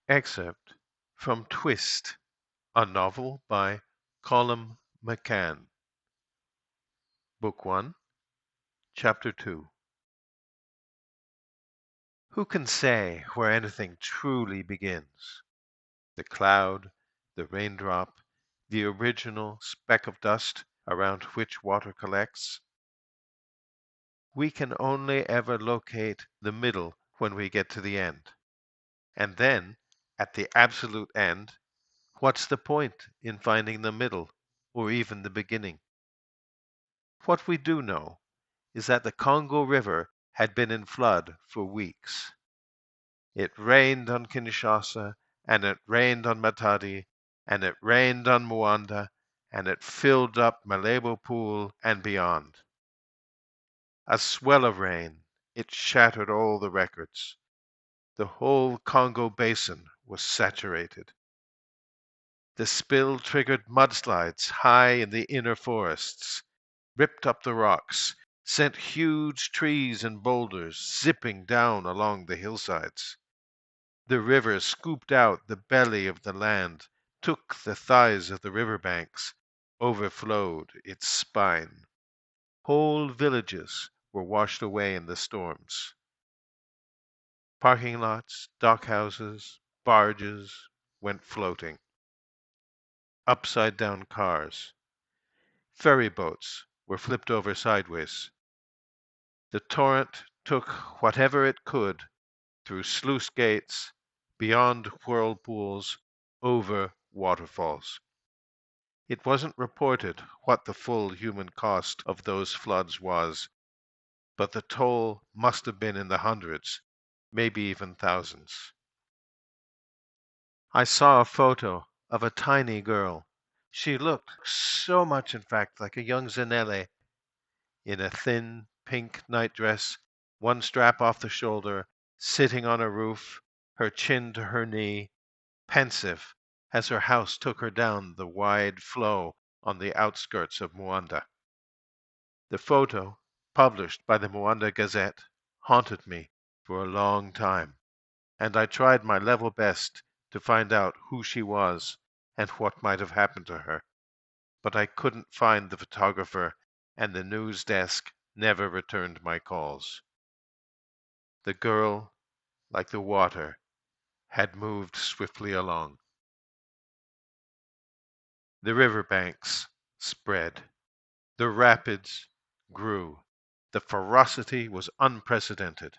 Excerpt from Twist, a novel by Colum McCann. Book 1, Chapter 2. Who can say where anything truly begins? The cloud, the raindrop, the original speck of dust around which water collects? We can only ever locate the middle when we get to the end. And then, at the absolute end, what's the point in finding the middle, or even the beginning? What we do know is that the Congo River had been in flood for weeks. It rained on Kinshasa, and it rained on Matadi, and it rained on Muanda, and it filled up Malebo Pool and beyond. A swell of rain, it shattered all the records. The whole Congo basin was saturated. The spill triggered mudslides high in the inner forests, ripped up the rocks, sent huge trees and boulders zipping down along the hillsides. The river scooped out the belly of the land, took the thighs of the riverbanks, overflowed its spine. Whole villages were washed away in the storms. Parking lots, dockhouses, barges went floating. Upside-down cars. Ferry boats were flipped over sideways. The torrent took whatever it could through sluice gates, beyond whirlpools, over waterfalls. It wasn't reported what the full human cost of those floods was, but the toll must have been in the hundreds, maybe even thousands. I saw a photo of a tiny girl. She looked so much, in fact, like a young Zanelle, in a thin pink nightdress, one strap off the shoulder, sitting on a roof, her chin to her knee, pensive as her house took her down the wide flow on the outskirts of Muanda. The photo, published by the Muanda Gazette, haunted me for a long time, and I tried my level best to find out who she was and what might have happened to her. But I couldn't find the photographer, and the news desk never returned my calls. The girl, like the water, had moved swiftly along. The riverbanks spread. The rapids grew. The ferocity was unprecedented.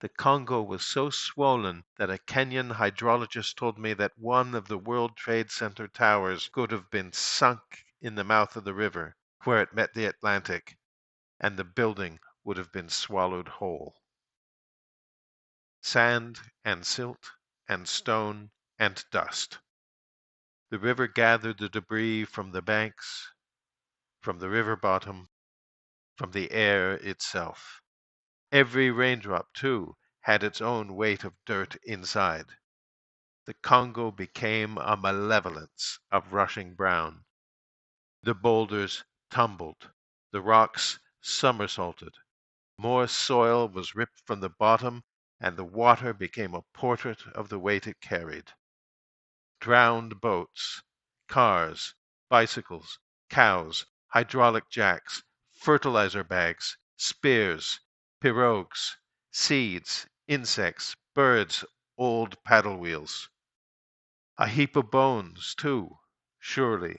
The Congo was so swollen that a Kenyan hydrologist told me that one of the World Trade Center towers could have been sunk in the mouth of the river where it met the Atlantic, and the building would have been swallowed whole. Sand and silt and stone and dust. The river gathered the debris from the banks, from the river bottom, from the air itself. Every raindrop, too, had its own weight of dirt inside. The Congo became a malevolence of rushing brown. The boulders tumbled, the rocks somersaulted. More soil was ripped from the bottom, and the water became a portrait of the weight it carried. Drowned boats, cars, bicycles, cows, hydraulic jacks, fertilizer bags, spears, pirogues, seeds, insects, birds, old paddle wheels. A heap of bones, too, surely,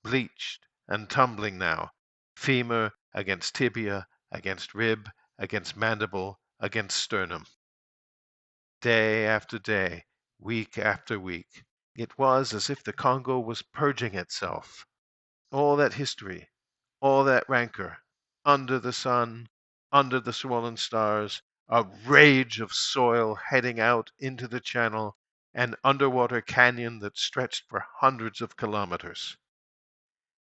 bleached and tumbling now, femur against tibia, against rib, against mandible, against sternum. Day after day, week after week, it was as if the Congo was purging itself. All that history, all that rancor, under the sun, under the swollen stars, a rage of soil heading out into the channel, an underwater canyon that stretched for hundreds of kilometers.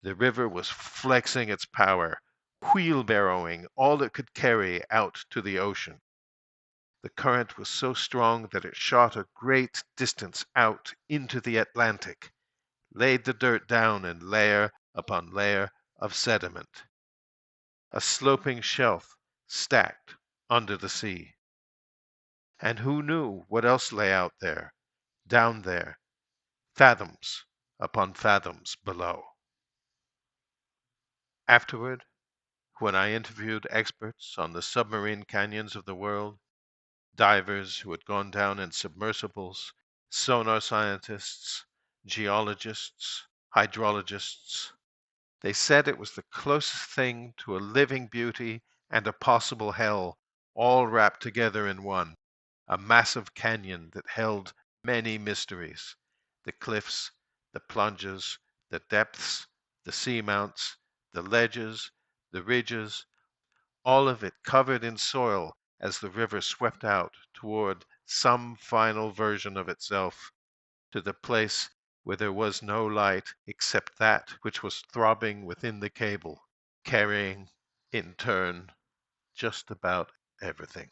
The river was flexing its power, wheelbarrowing all it could carry out to the ocean. The current was so strong that it shot a great distance out into the Atlantic, laid the dirt down in layer upon layer of sediment, a sloping shelf stacked under the sea. And who knew what else lay out there? down there, fathoms upon fathoms below. Afterward, when I interviewed experts on the submarine canyons of the world, divers who had gone down in submersibles, sonar scientists, geologists, hydrologists, they said it was the closest thing to a living beauty and a possible hell, all wrapped together in one, a massive canyon that held many mysteries: the cliffs, the plunges, the depths, the seamounts, the ledges, the ridges, all of it covered in soil as the river swept out toward some final version of itself, to the place where there was no light except that which was throbbing within the cable, carrying, in turn, just about everything.